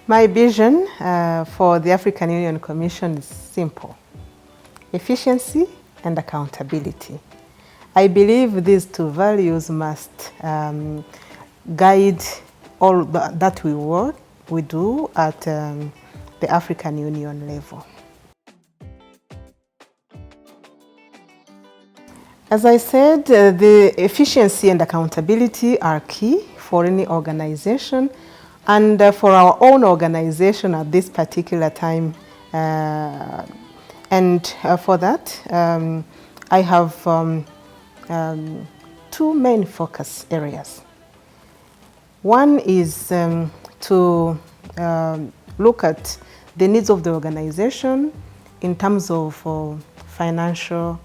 My vision for the African Union Commission is simple: efficiency and accountability. I believe these two values must guide all that we do at the African Union level. As I said, the efficiency and accountability are key for any organization, and for our own organization at this particular time. For that, I have two main focus areas. One is to look at the needs of the organization in terms of financial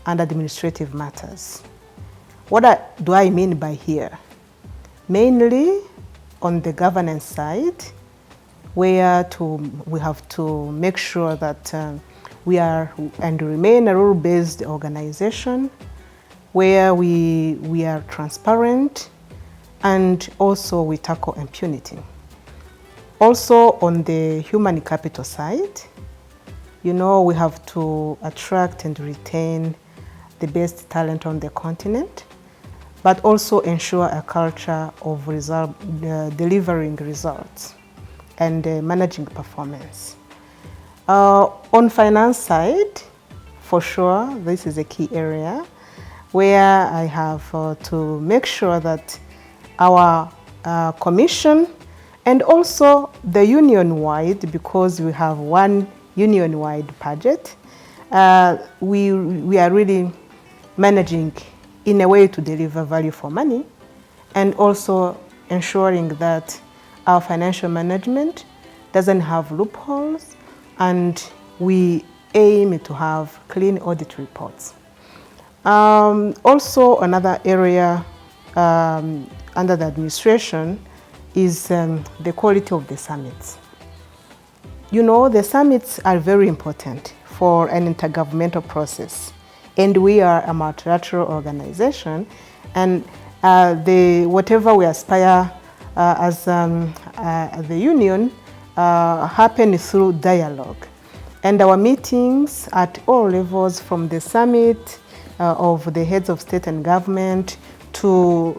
and administrative matters. What do I mean by here? Mainly on the governance side, where we have to make sure that we are and remain a rule-based organization, where we are transparent, and also we tackle impunity. Also on the human capital side, you know, we have to attract and retain the best talent on the continent, but also ensure a culture of delivering results and managing performance. On finance side, for sure, this is a key area where I have to make sure that our commission and also the union-wide, because we have one union-wide budget, we are really managing in a way to deliver value for money, and also ensuring that our financial management doesn't have loopholes, and we aim to have clean audit reports. Also, another area under the administration is the quality of the summits. You know, the summits are very important for an intergovernmental process, and we are a multilateral organization, and whatever we aspire as the union happen through dialogue. And our meetings at all levels, from the summit of the heads of state and government to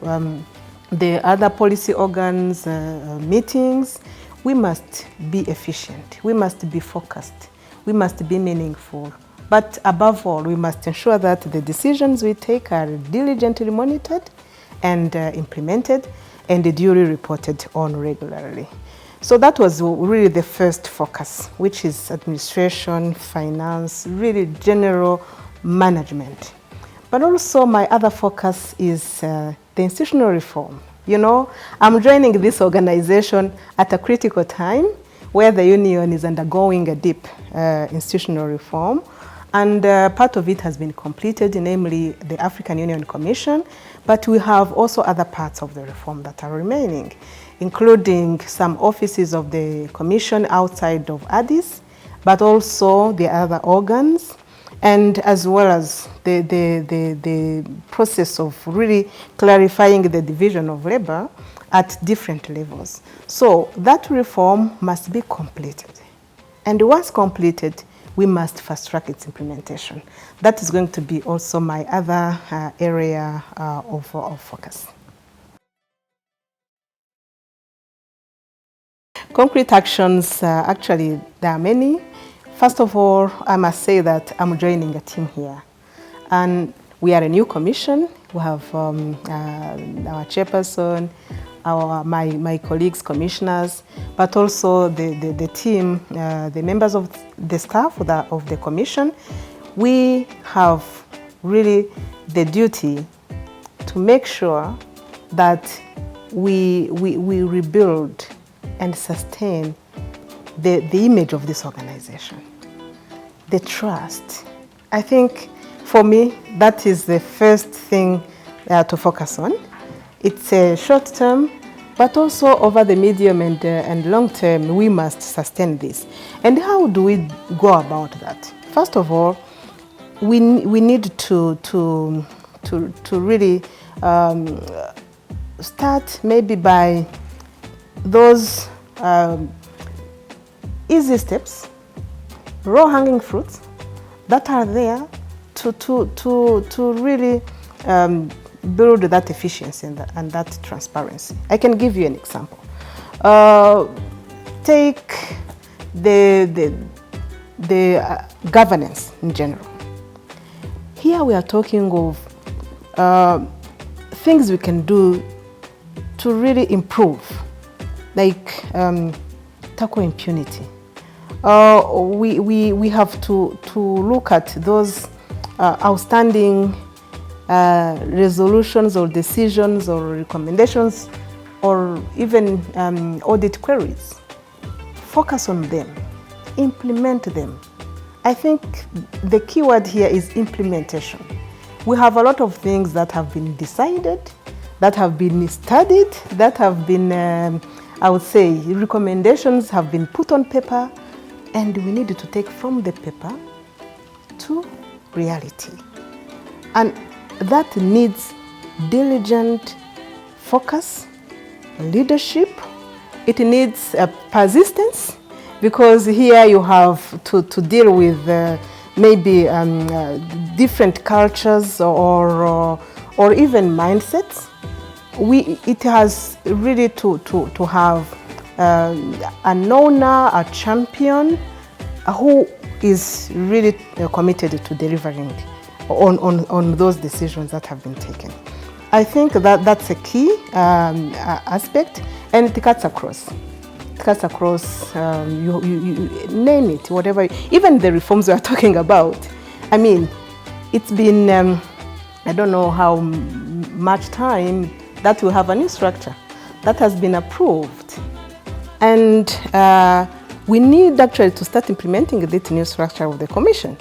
the other policy organs meetings, we must be efficient, we must be focused, we must be meaningful. But above all, we must ensure that the decisions we take are diligently monitored and implemented and duly reported on regularly. So that was really the first focus, which is administration, finance, really general management. But also my other focus is the institutional reform. You know, I'm joining this organization at a critical time where the union is undergoing a deep institutional reform. And part of it has been completed, namely the African Union Commission, but we have also other parts of the reform that are remaining, including some offices of the Commission outside of Addis, but also the other organs, and as well as the process of really clarifying the division of labor at different levels. So that reform must be completed. And once completed, we must fast-track its implementation. That is going to be also my other area of focus. Concrete actions, actually, there are many. First of all, I must say that I'm joining a team here. And we are a new commission. We have our chairperson, my colleagues, commissioners, but also the team, the members of the staff of the commission. We have really the duty to make sure that we rebuild and sustain the image of this organization, the trust. I think for me, that is the first thing to focus on. It's a short term, but also over the medium and long term, we must sustain this. And how do we go about that? First of all, we need to really start maybe by those easy steps, low-hanging fruits that are there to really build that efficiency and that transparency. I can give you an example. Take the governance in general. Here we are talking of things we can do to really improve, like tackle impunity. We have to look at those outstanding resolutions or decisions or recommendations or even audit queries. Focus on them, implement them. I think the key word here is implementation. We have a lot of things that have been decided, that have been studied, that have been, I would say, recommendations have been put on paper, and we need to take from the paper to reality. And that needs diligent focus, leadership. It needs persistence, because here you have to deal with maybe different cultures or even mindsets. It has really to have an owner, a champion who is really committed to delivering on those decisions that have been taken. I think that's a key aspect, and it cuts across. It cuts across, you name it, whatever, even the reforms we are talking about. I mean, it's been, I don't know how much time that we have a new structure that has been approved. And we need actually to start implementing this new structure of the Commission.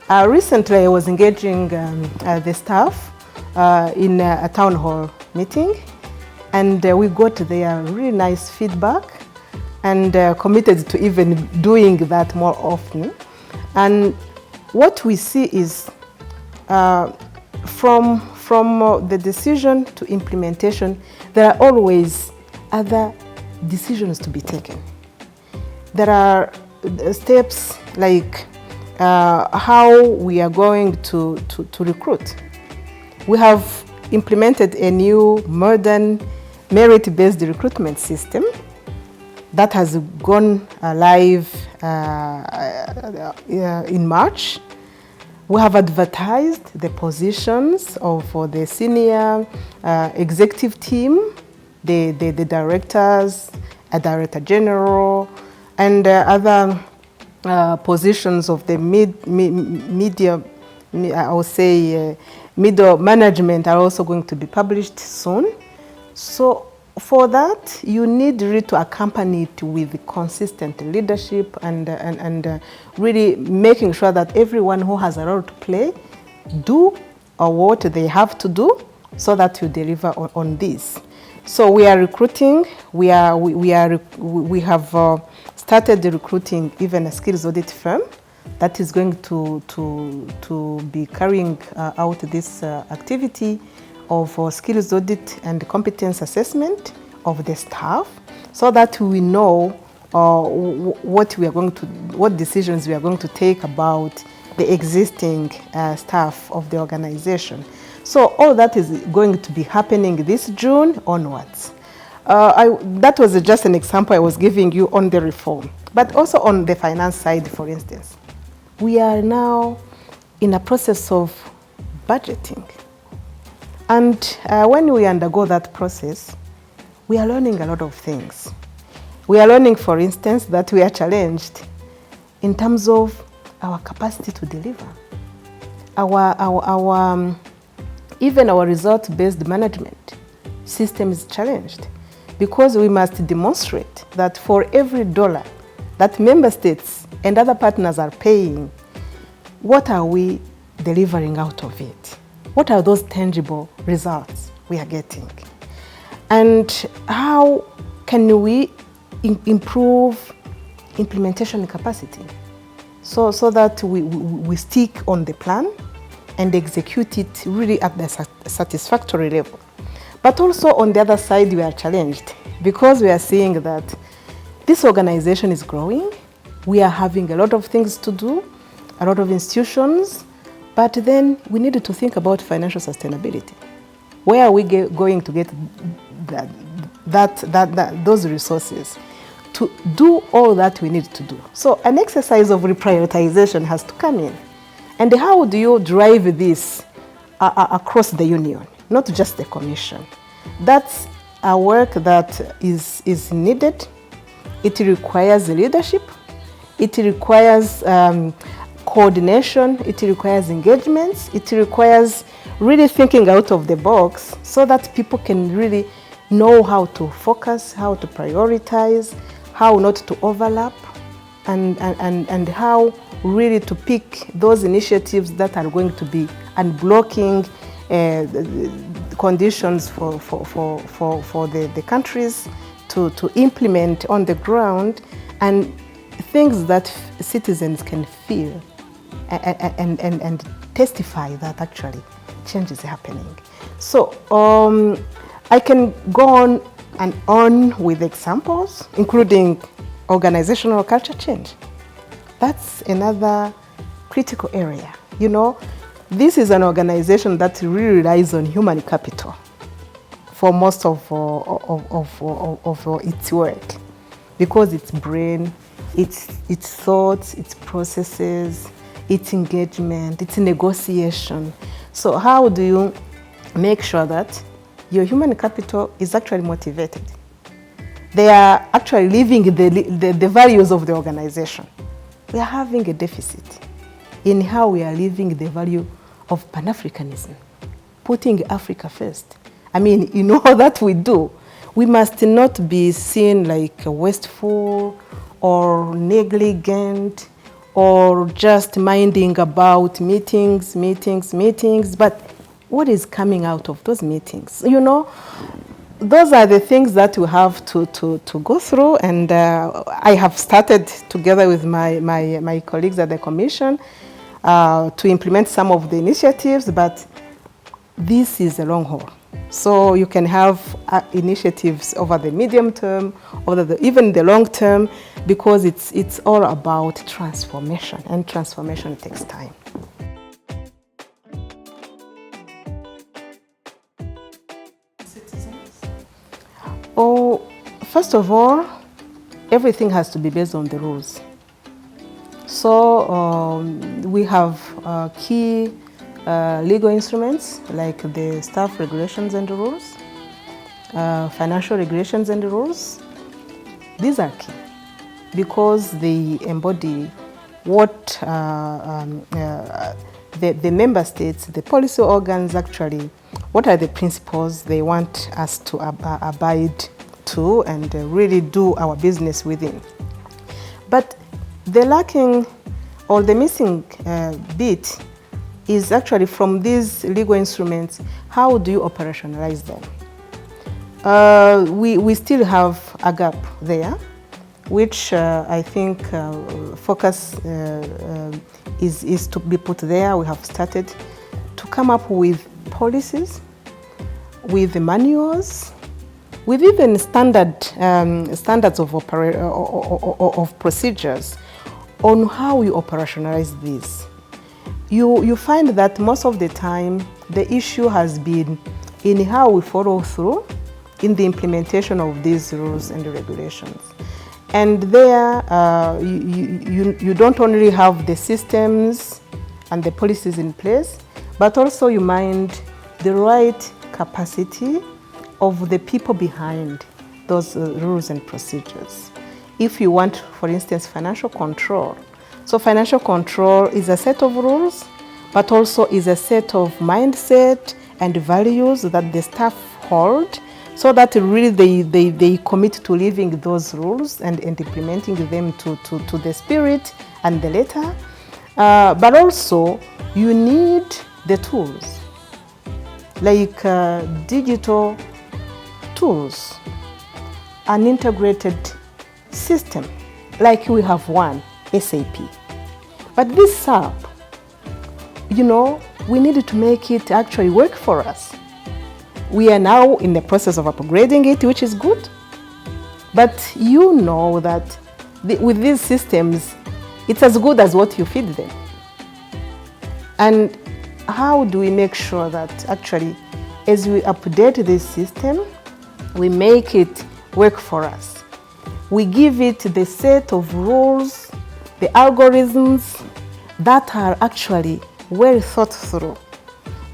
Recently, I was engaging the staff in a town hall meeting, and we got their really nice feedback and committed to even doing that more often. And what we see is from the decision to implementation, there are always other decisions to be taken. There are steps like how we are going to recruit. We have implemented a new modern merit-based recruitment system that has gone live in March. We have advertised the positions for the senior executive team, the directors, a director general, and other positions of the middle management are also going to be published soon. So for that, you need really to accompany it with consistent leadership and really making sure that everyone who has a role to play do what they have to do so that you deliver on this. So we are recruiting. We have started recruiting even a skills audit firm that is going to be carrying out this activity of skills audit and competence assessment of the staff, so that we know what decisions we are going to take about the existing staff of the organization. So all that is going to be happening this June onwards. That was just an example I was giving you on the reform, but also on the finance side, for instance. We are now in a process of budgeting. And when we undergo that process, we are learning a lot of things. We are learning, for instance, that we are challenged in terms of our capacity to deliver. Even our result-based management system is challenged, because we must demonstrate that for every dollar that member states and other partners are paying, what are we delivering out of it? What are those tangible results we are getting? And how can we improve implementation capacity so that we stick on the plan and execute it really at the satisfactory level? But also on the other side, we are challenged because we are seeing that this organization is growing, We are having a lot of things to do, a lot of institutions, but then we needed to think about financial sustainability. Where are we going to get those resources to do all that we need to do? So an exercise of reprioritization has to come in. And how do you drive this across the union, not just the Commission? That's a work that is needed. It requires leadership. It requires coordination. It requires engagements. It requires really thinking out of the box so that people can really know how to focus, how to prioritize, how not to overlap, and how really to pick those initiatives that are going to be unblocking conditions for the countries to implement on the ground, and things that citizens can feel and testify that actually change is happening. So I can go on and on with examples, including organizational culture change. That's another critical area. You know, this is an organization that really relies on human capital for most of its work, because its brain, its thoughts, its processes, its engagement, its negotiation. So how do you make sure that your human capital is actually motivated? They are actually living the values of the organization. We are having a deficit in how we are living the value of Pan-Africanism, putting Africa first. I mean, in all that we do, we must not be seen like wasteful or negligent or just minding about meetings, but what is coming out of those meetings? You know, those are the things that we have to go through, and I have started together with my colleagues at the Commission to implement some of the initiatives, but this is a long haul. So you can have initiatives over the medium term, over even the long term, because it's all about transformation, and transformation takes time. Oh, first of all, everything has to be based on the rules. So we have key legal instruments like the staff regulations and the rules, financial regulations and the rules. These are key because they embody what the member states, the policy organs actually, what are the principles they want us to abide to and really do our business within. But the lacking or the missing bit is actually from these legal instruments, how do you operationalize them? We still have a gap there, which I think focus is to be put there. We have started to come up with policies, with the manuals, with even standards of procedures on how you operationalize this. You find that most of the time the issue has been in how we follow through in the implementation of these rules and regulations. And there you don't only have the systems and the policies in place, but also you mind the right capacity of the people behind those rules and procedures. If you want, for instance, financial control. So financial control is a set of rules, but also is a set of mindset and values that the staff hold, so that really they commit to living those rules and implementing them to the spirit and the letter. But also, you need the tools, like digital tools, an integrated system, like we have one, SAP. But this SAP, you know, we needed to make it actually work for us. We are now in the process of upgrading it, which is good. But you know that with these systems, it's as good as what you feed them. And how do we make sure that actually, as we update this system, we make it work for us? We give it the set of rules, the algorithms that are actually well thought through,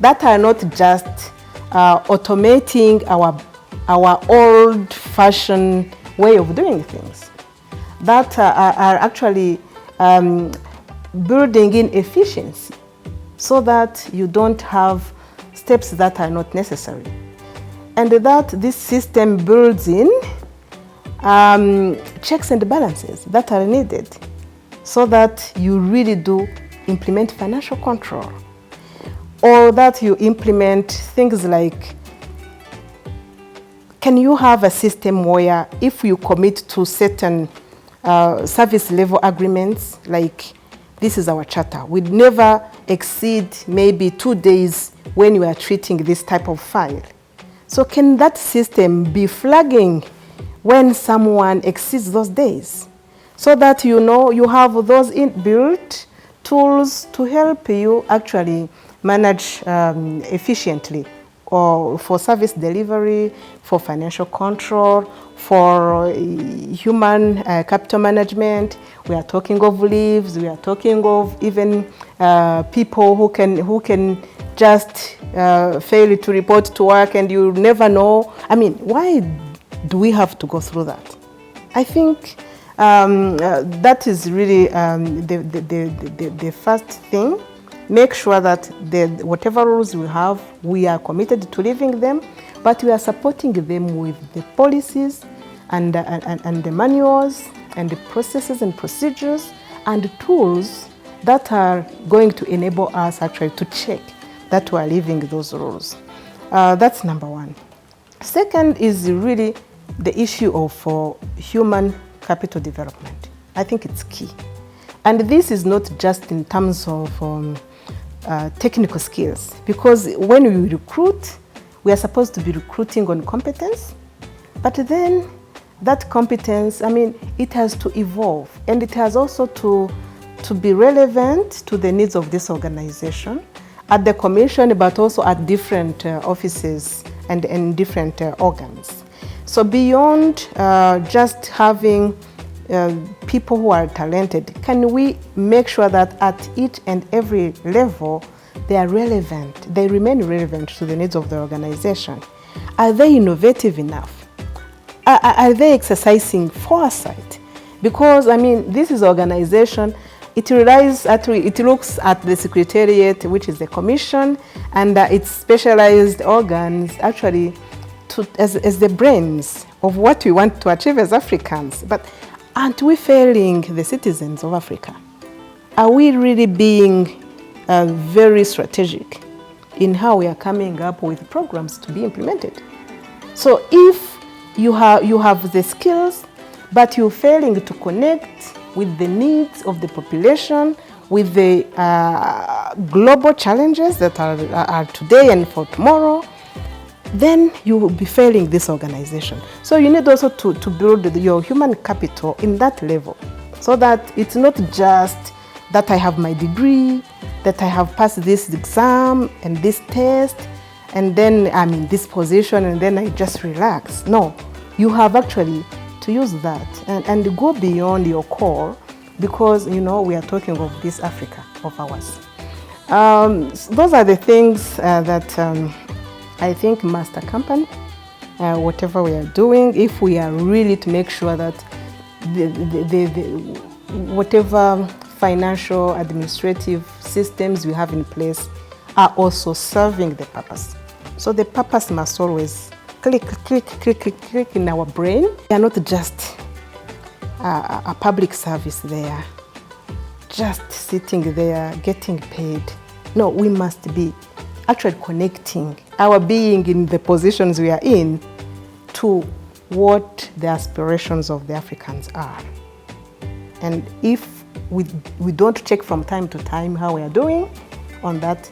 that are not just automating our old-fashioned way of doing things, that are actually building in efficiency so that you don't have steps that are not necessary. And that this system builds in checks and balances that are needed so that you really do implement financial control, or that you implement things like, can you have a system where if you commit to certain service level agreements, like this is our charter, we'd never exceed maybe 2 days when you are treating this type of file. So can that system be flagging when someone exceeds those days, so that you know you have those inbuilt tools to help you actually manage efficiently, or for service delivery, for financial control, for human capital management. We are talking of leaves, we are talking of even people who can just fail to report to work and you never know. I mean, why do we have to go through that? I think that is really the first thing. Make sure that whatever rules we have, we are committed to living them, but we are supporting them with the policies and the manuals and the processes and procedures and tools that are going to enable us actually to check that we are living those rules. That's number one. Second is really the issue of human capital development. I think it's key. And this is not just in terms of technical skills, because when we recruit, we are supposed to be recruiting on competence, but then that competence, I mean, it has to evolve, and it has also to be relevant to the needs of this organization at the commission, but also at different offices and different organs. So beyond just having people who are talented, can we make sure that at each and every level they are relevant, they remain relevant to the needs of the organization? Are they innovative enough? Are they exercising foresight? Because, I mean, this is organization, it relies, actually, it looks at the secretariat, which is the commission, and its specialized organs, actually, as the brains of what we want to achieve as Africans. But aren't we failing the citizens of Africa? Are we really being very strategic in how we are coming up with programs to be implemented? So if you have the skills, but you're failing to connect with the needs of the population, with the global challenges that are today and for tomorrow, then you will be failing this organization. So you need also to build your human capital in that level, so that it's not just that I have my degree, that I have passed this exam and this test, and then I'm in this position and then I just relax. No, you have actually to use that and go beyond your core, because, you know, we are talking of this Africa of ours. Those are the things that I think must accompany whatever we are doing, if we are really to make sure that whatever financial administrative systems we have in place are also serving the purpose. So the purpose must always click in our brain. They are not just a public service there, just sitting there getting paid. No, we must be actually connecting our being in the positions we are in to what the aspirations of the Africans are. And if we don't check from time to time how we are doing on that,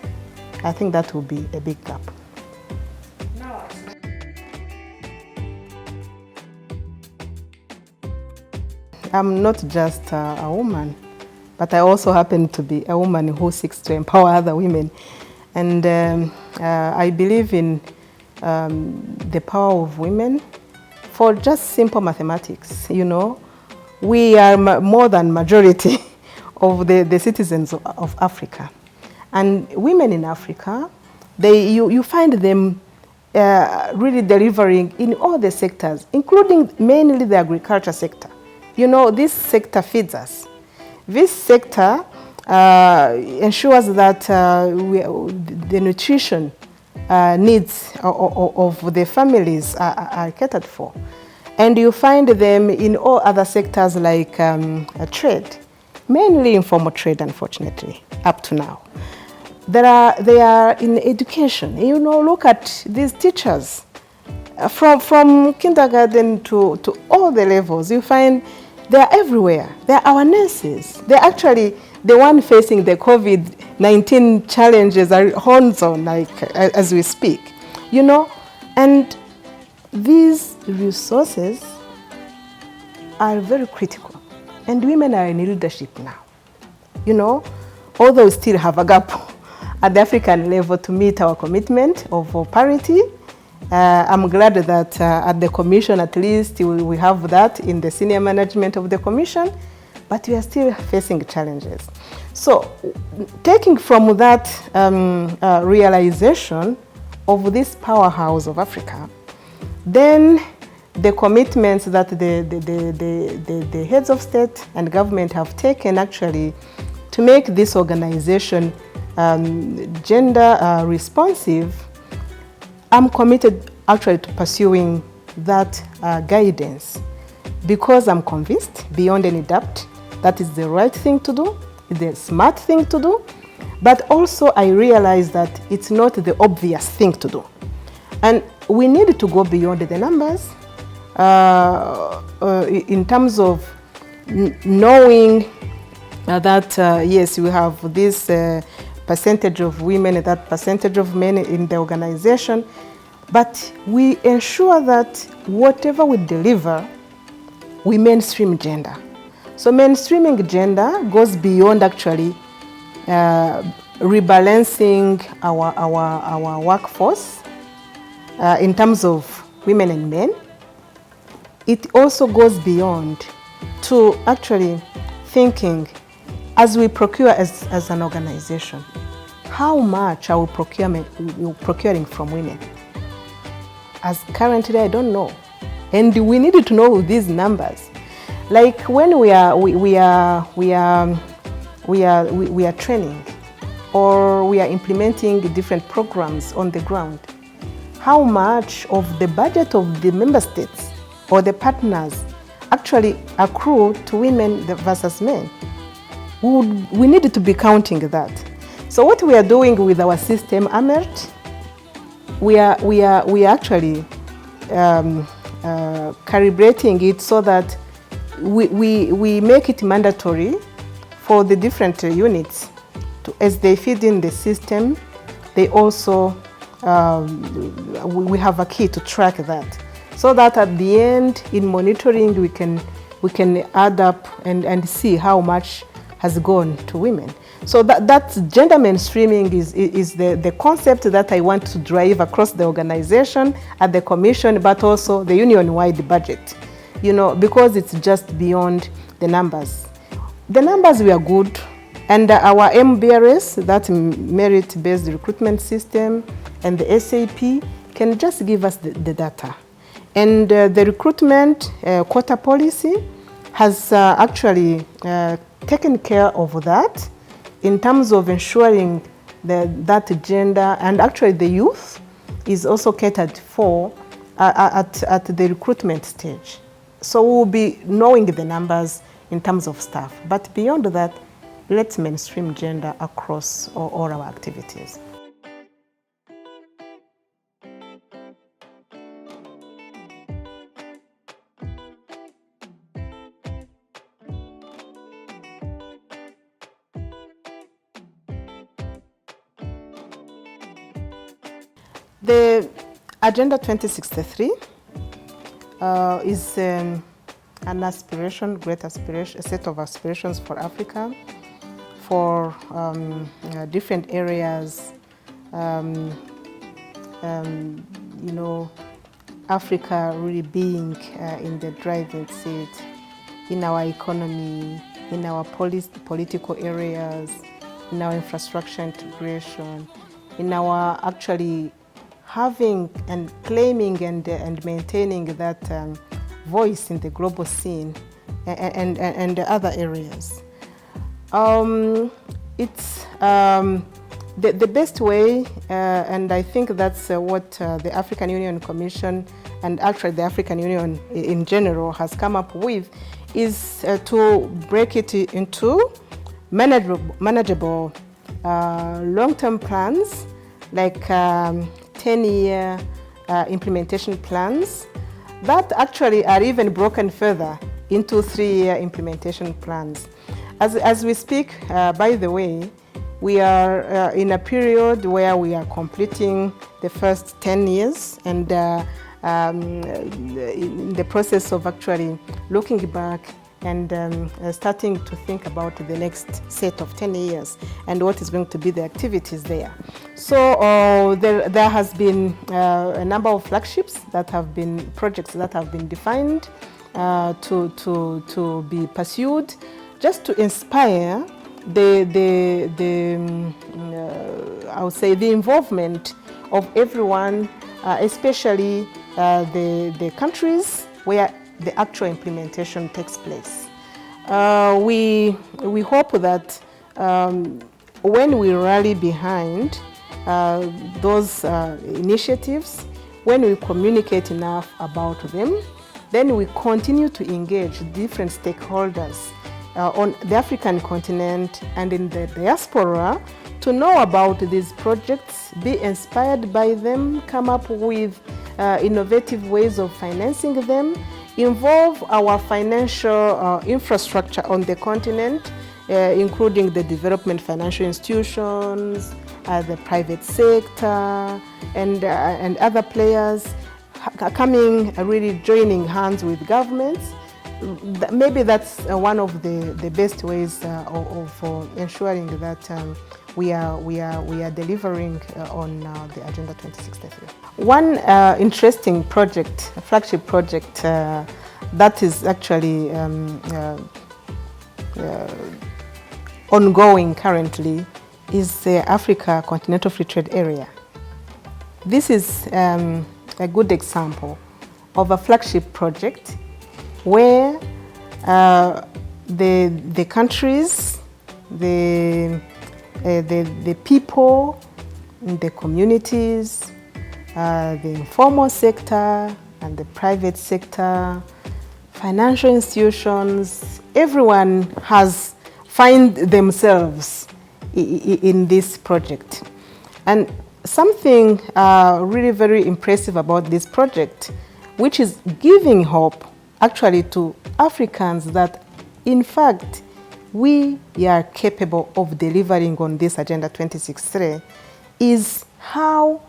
I think that will be a big gap. I'm not just a woman, but I also happen to be a woman who seeks to empower other women. And I believe in the power of women for just simple mathematics. You know, we are more than majority of the citizens of Africa. And women in Africa, you find them really delivering in all the sectors, including mainly the agriculture sector. You know, this sector feeds us. This sector ensures that the nutrition needs of the families are catered for. And you find them in all other sectors like trade, mainly informal trade, unfortunately, up to now. They are in education. You know, look at these teachers. From kindergarten to all the levels, you find they're everywhere. They're our nurses. They're actually the one facing the COVID-19 challenges are hands-on, like as we speak, you know. And these resources are very critical. And women are in leadership now, you know, although we still have a gap at the African level to meet our commitment of parity. I'm glad that at the Commission, at least, we have that in the senior management of the Commission, but we are still facing challenges. So, taking from that realization of this powerhouse of Africa, then the commitments that the heads of state and government have taken actually to make this organization gender responsive, I'm committed actually to pursuing that guidance, because I'm convinced beyond any doubt that is the right thing to do, the smart thing to do, but also I realize that it's not the obvious thing to do. And we need to go beyond the numbers in terms of knowing that yes, we have this percentage of women and that percentage of men in the organization, but we ensure that whatever we deliver, we mainstream gender. So mainstreaming gender goes beyond actually rebalancing our workforce in terms of women and men. It also goes beyond to actually thinking, as we procure as an organization, how much are we procuring from women? As currently, I don't know. And we need to know these numbers. Like when we are training or we are implementing different programs on the ground, how much of the budget of the member states or the partners actually accrue to women versus men? We need to be counting that. So what we are doing with our system, AMERT, we are actually calibrating it so that we make it mandatory for the different units to, as they feed in the system, they also, we have a key to track that. So that at the end, in monitoring, we can add up and see how much has gone to women. So that gender mainstreaming is the concept that I want to drive across the organization, at the commission, but also the union-wide budget. You know, because it's just beyond the numbers. The numbers were good, and our MBRS, that merit-based recruitment system, and the SAP can just give us the data. And the recruitment quota policy has actually taken care of that in terms of ensuring that gender, and actually the youth is also catered for at the recruitment stage. So we'll be knowing the numbers in terms of staff. But beyond that, let's mainstream gender across all our activities. The Agenda 2063 is an an aspiration, great aspiration, a set of aspirations for Africa, for different areas. You know, Africa really being in the driving seat in our economy, in our political areas, in our infrastructure integration, in our actually having and claiming and maintaining that voice in the global scene and the other areas. It's the best way, and I think that's what the African Union Commission and actually the African Union in general has come up with, is to break it into manageable long-term plans, like 10-year implementation plans that actually are even broken further into 3-year implementation plans. As we speak, by the way, we are in a period where we are completing the first 10 years and in the process of actually looking back and starting to think about the next set of 10 years and what is going to be the activities there. So there has been a number of flagships that have been, projects that have been defined to be pursued, just to inspire I would say the involvement of everyone, especially the countries where the actual implementation takes place. We hope that when we rally behind those initiatives, when we communicate enough about them, then we continue to engage different stakeholders on the African continent and in the diaspora to know about these projects, be inspired by them, come up with innovative ways of financing them, involve our financial infrastructure on the continent, including the development financial institutions, the private sector, and other players coming, really joining hands with governments. Maybe that's one of the best ways of ensuring that we are delivering on the Agenda 2063. One interesting project, a flagship project that is actually ongoing currently is the Africa Continental Free Trade Area. This is a good example of a flagship project where the countries, the people, the communities, the informal sector and the private sector, financial institutions, everyone has find themselves in this project. And something really very impressive about this project, which is giving hope actually to Africans that in fact we are capable of delivering on this Agenda 2063, is how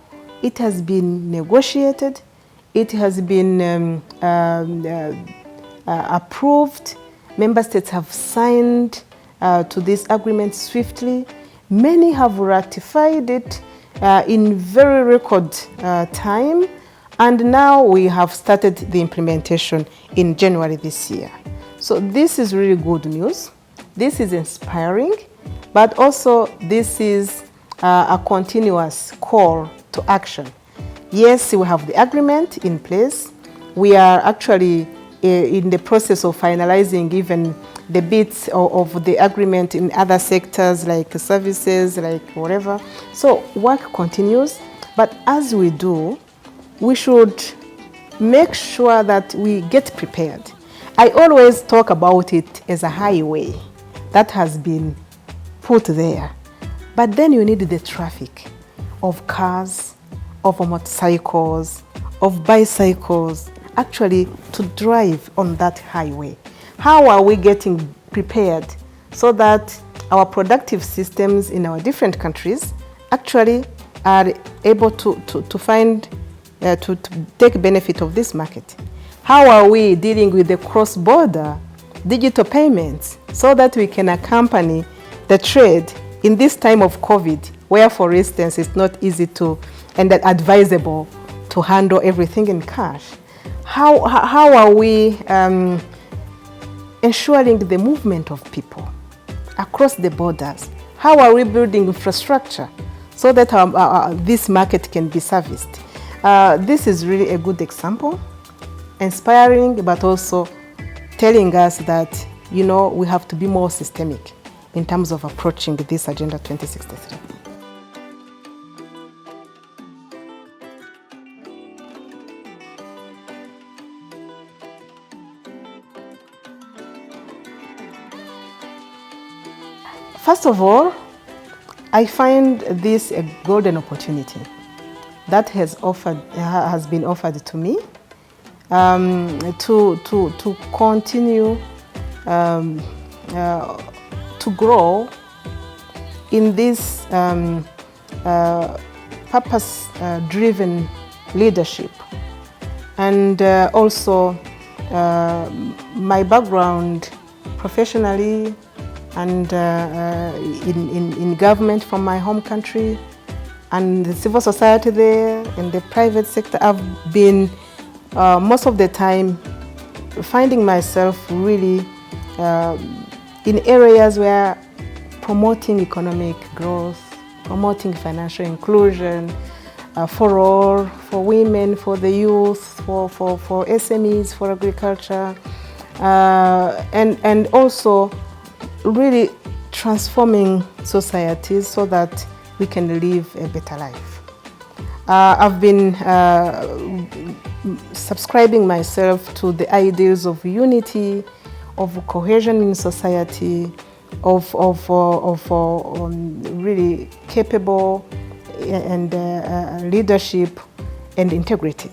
it has been negotiated, it has been approved, member states have signed to this agreement swiftly. Many have ratified it in very record time, and now we have started the implementation in January this year. So this is really good news. This is inspiring, but also this is a continuous call to action. Yes, we have the agreement in place. We are actually in the process of finalizing even the bits of the agreement in other sectors like services, like whatever. So work continues, but as we do, we should make sure that we get prepared. I always talk about it as a highway that has been put there, but then you need the traffic of cars, of motorcycles, of bicycles, actually to drive on that highway. How are we getting prepared so that our productive systems in our different countries actually are able to find, to take benefit of this market? How are we dealing with the cross-border digital payments so that we can accompany the trade in this time of COVID, where, for instance, it's not easy to and advisable to handle everything in cash? How are we ensuring the movement of people across the borders? How are we building infrastructure so that this market can be serviced? This is really a good example, inspiring, but also telling us that, you know, we have to be more systemic in terms of approaching this Agenda 2063. First of all, I find this a golden opportunity that has been offered to me to continue to grow in this purpose-driven leadership. And also my background professionally and in government from my home country, and the civil society there, in the private sector, I've been most of the time finding myself really in areas where promoting economic growth, promoting financial inclusion for all, for women, for the youth, for SMEs, for agriculture, and also really transforming societies so that we can live a better life. I've been subscribing myself to the ideals of unity, of cohesion in society, of really capable and leadership and integrity.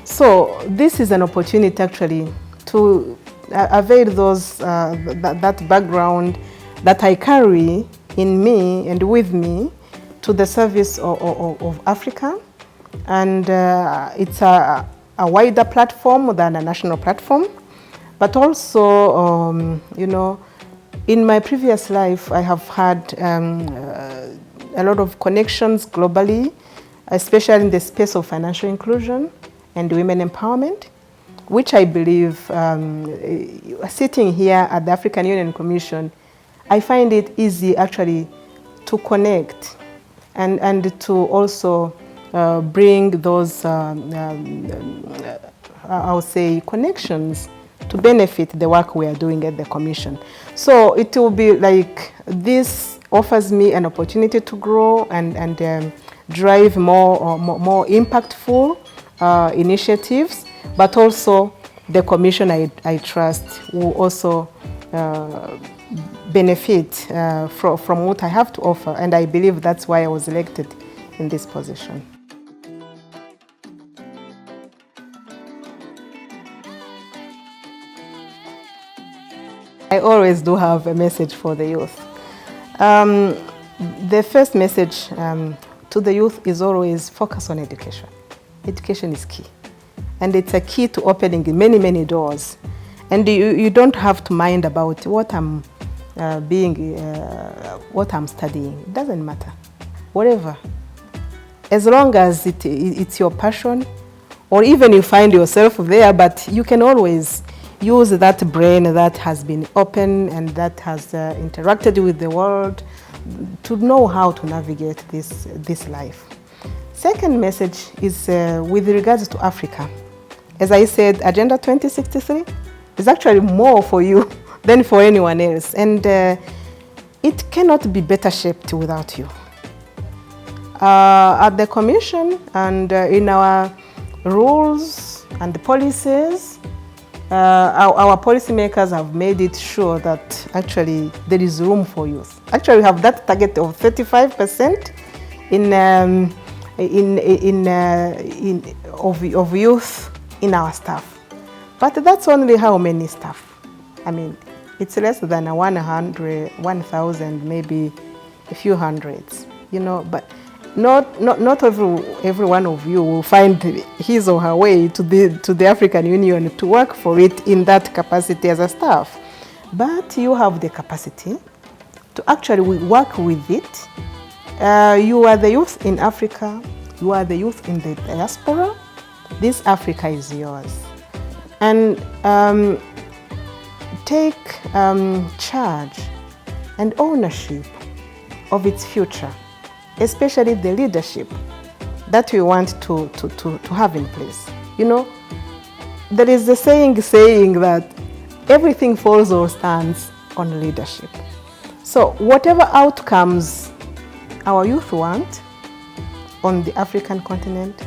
So this is an opportunity actually to avail that background that I carry in me and with me to the service of Africa. And it's a wider platform than a national platform. But also, you know, in my previous life, I have had a lot of connections globally, especially in the space of financial inclusion and women empowerment, which I believe, sitting here at the African Union Commission, I find it easy actually to connect and to also bring those, I'll say, connections to benefit the work we are doing at the Commission. So it will be like this offers me an opportunity to grow and drive more impactful initiatives, but also the Commission, I trust, will also benefit from what I have to offer, and I believe that's why I was elected in this position. I always do have a message for the youth. The first message to the youth is always focus on education. Education is key, and it's a key to opening many, many doors. And you don't have to mind about what I'm what I'm studying. It doesn't matter, whatever. As long as it's your passion, or even you find yourself there, but you can always use that brain that has been open and that has interacted with the world to know how to navigate this life. Second message is with regards to Africa. As I said, Agenda 2063 is actually more for you than for anyone else, and it cannot be better shaped without you. At the Commission and in our rules and policies, our policymakers have made it sure that actually there is room for youth. Actually, we have that target of 35% of youth in our staff. But that's only how many staff? I mean, it's less than 1,000, maybe a few hundreds, you know. But not every one of you will find his or her way to the African Union to work for it in that capacity as a staff. But you have the capacity to actually work with it. You are the youth in Africa, you are the youth in the diaspora. This Africa is yours. And take charge and ownership of its future, especially the leadership that we want to have in place. You know, there is the saying that everything falls or stands on leadership. So whatever outcomes our youth want on the African continent,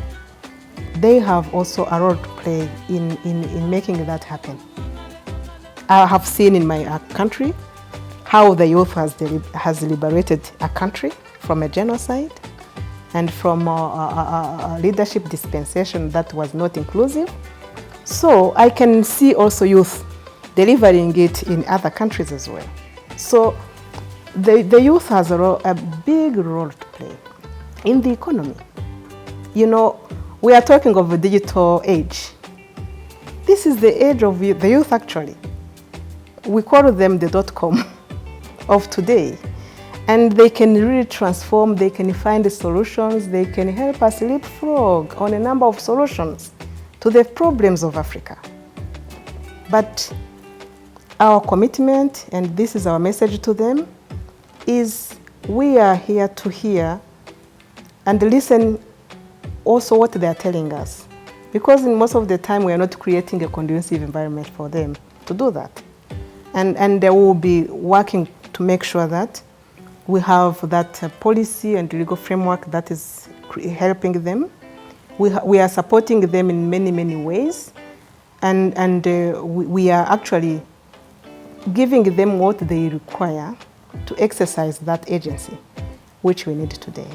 they have also a role to play in making that happen. I have seen in my country how the youth has liberated a country from a genocide and from a leadership dispensation that was not inclusive. So I can see also youth delivering it in other countries as well. So the youth has a big role to play in the economy. You know, we are talking of a digital age. This is the age of the youth actually. We call them the .com of today. And they can really transform, they can find the solutions, they can help us leapfrog on a number of solutions to the problems of Africa. But our commitment, and this is our message to them, is we are here to hear and listen also what they are telling us. Because in most of the time we are not creating a conducive environment for them to do that. And they will be working to make sure that we have that policy and legal framework that is helping them. We are supporting them in many, many ways. And we are actually giving them what they require to exercise that agency, which we need today.